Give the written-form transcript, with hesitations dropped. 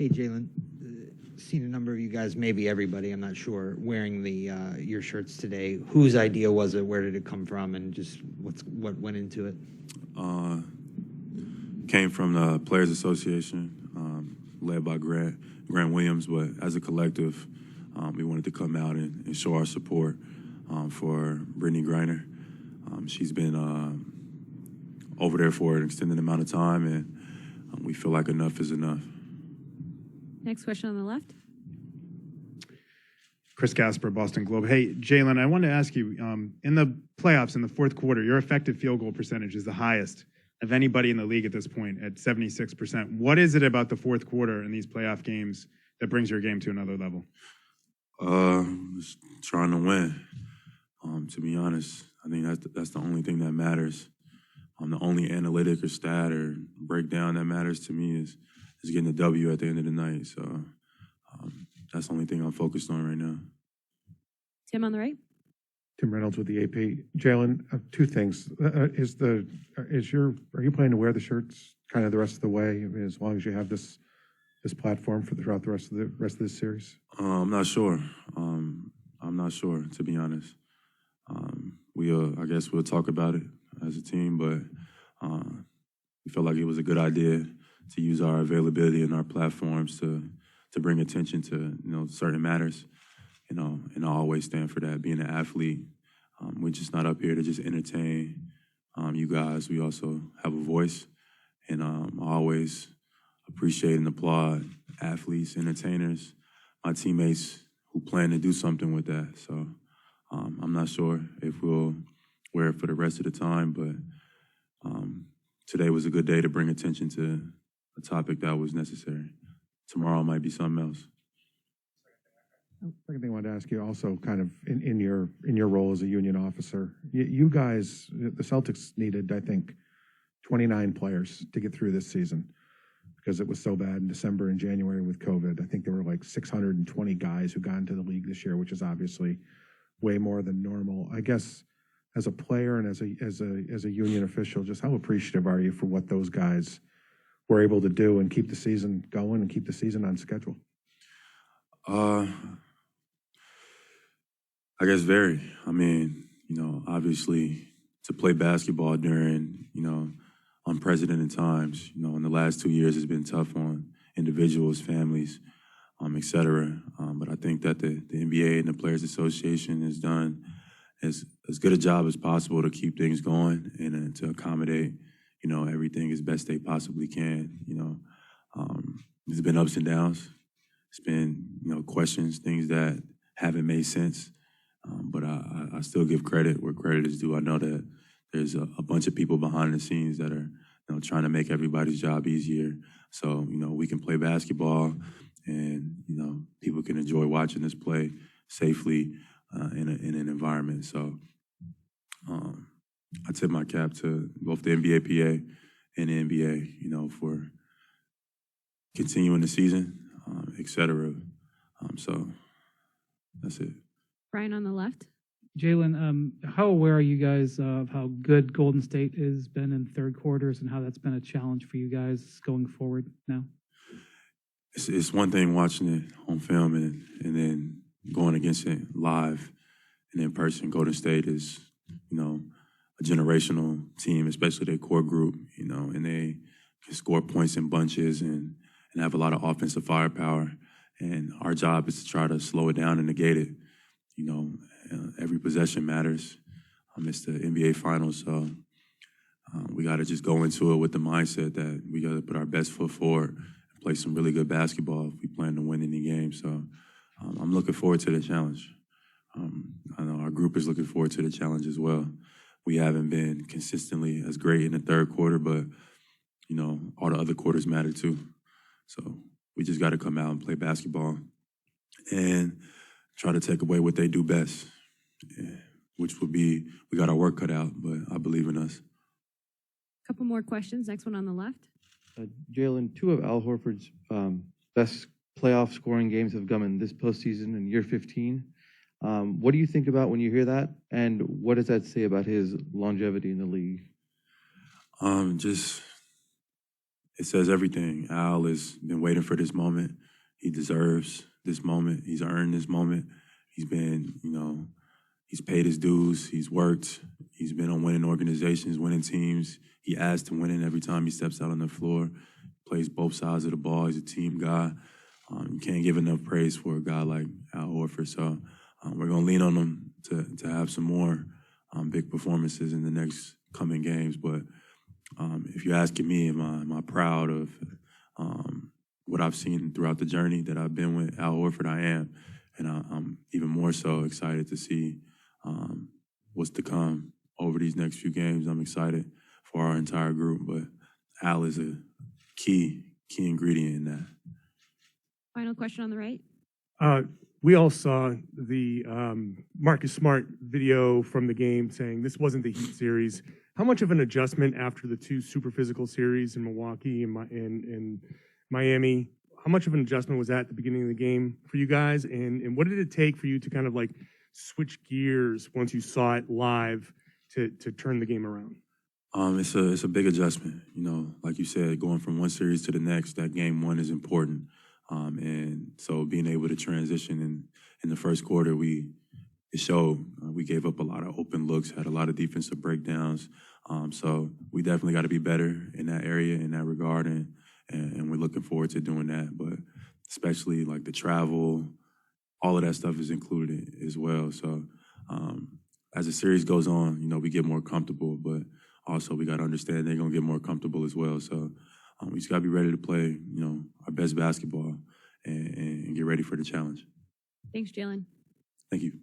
Hey, Jaylen, seen a number of you guys, maybe everybody, I'm not sure, wearing your shirts today. Whose idea was it? Where did it come from? And just what went into it? Came from the Players Association, led by Grant Williams, but as a collective, we wanted to come out and show our support for Brittany Griner. She's been over there for an extended amount of time, and we feel like enough is enough. Next question on the left. Chris Gasper, Boston Globe. Hey, Jaylen, I wanted to ask you, in the playoffs, in the fourth quarter, your effective field goal percentage is the highest of anybody in the league at this point at 76%. What is it about the fourth quarter in these playoff games that brings your game to another level? Just trying to win. To be honest, I think that's the only thing that matters. The only analytic or stat or breakdown that matters to me is getting a W at the end of the night. So that's the only thing I'm focused on right now. Tim on the right. Tim Reynolds with the AP. Jaylen, two things. Are you planning to wear the shirts kind of the rest of the way, as long as you have this platform throughout the rest of this series? I'm not sure. I'm not sure, to be honest. I guess we'll talk about it as a team, but we felt like it was a good idea to use our availability and our platforms to bring attention to certain matters. And I always stand for that. Being an athlete, we're just not up here to just entertain you guys. We also have a voice, and I always appreciate and applaud athletes, entertainers, my teammates who plan to do something with that. So I'm not sure if we'll wear it for the rest of the time, but today was a good day to bring attention to a topic that was necessary. Tomorrow might be something else. Second thing I wanted to ask you, also kind of in your role as a union officer, you guys, the Celtics needed, I think, 29 players to get through this season because it was so bad in December and January with COVID. I think there were like 620 guys who got into the league this year, which is obviously way more than normal. I guess as a player and as a union official, just how appreciative are you for what those guys were able to do and keep the season going and keep the season on schedule? I guess very. I mean, obviously to play basketball during, unprecedented times, in the last 2 years has been tough on individuals, families, et cetera. But I think that the NBA and the Players Association has done as good a job as possible to keep things going and to accommodate, everything as best they possibly can. There's been ups and downs. It's been, questions, things that haven't made sense. But I still give credit where credit is due. I know that there's a bunch of people behind the scenes that are, trying to make everybody's job easier. So, we can play basketball and, people can enjoy watching us play safely in an environment. So I tip my cap to both the NBA PA and the NBA, for continuing the season, et cetera. So that's it. Brian on the left. Jaylen, how aware are you guys of how good Golden State has been in third quarters and how that's been a challenge for you guys going forward now? It's one thing watching it on film and then going against it live and in person. Golden State is, a generational team, especially their core group, and they can score points in bunches and have a lot of offensive firepower. And our job is to try to slow it down and negate it. Every possession matters. It's the NBA Finals, so we got to just go into it with the mindset that we got to put our best foot forward and play some really good basketball if we plan to win any game. So I'm looking forward to the challenge. I know our group is looking forward to the challenge as well. We haven't been consistently as great in the third quarter, but, all the other quarters matter too. So we just got to come out and play basketball and try to take away what they do best, which would be we got our work cut out, but I believe in us. A couple more questions. Next one on the left. Jaylen, two of Al Horford's best playoff scoring games have come in this postseason in year 15. What do you think about when you hear that, and what does that say about his longevity in the league? it says everything. Al has been waiting for this moment. He deserves this moment. He's earned this moment. He's been, he's paid his dues. He's worked. He's been on winning organizations, winning teams. He adds to winning every time he steps out on the floor, plays both sides of the ball. He's a team guy. You can't give enough praise for a guy like Al Horford. So we're going to lean on him to have some more big performances in the next coming games. But if you're asking me, am I proud of what I've seen throughout the journey that I've been with Al Horford? I am. And I'm even more so excited to see what's to come over these next few games. I'm excited for our entire group, but Al is a key ingredient in that. Final question on the right. We all saw the Marcus Smart video from the game saying this wasn't the Heat series. How much of an adjustment after the two super physical series in Milwaukee and Miami, how much of an adjustment was that at the beginning of the game for you guys? And what did it take for you to kind of like switch gears once you saw it live to turn the game around? It's a big adjustment. Like you said, going from one series to the next, that game one is important. And so being able to transition in the first quarter, it showed. We gave up a lot of open looks, had a lot of defensive breakdowns. So we definitely got to be better in that area, in that regard, and we're looking forward to doing that. But especially like the travel, all of that stuff is included as well. So as the series goes on, we get more comfortable, but also we got to understand they're going to get more comfortable as well. So we just got to be ready to play, our best basketball and get ready for the challenge. Thanks, Jaylen. Thank you.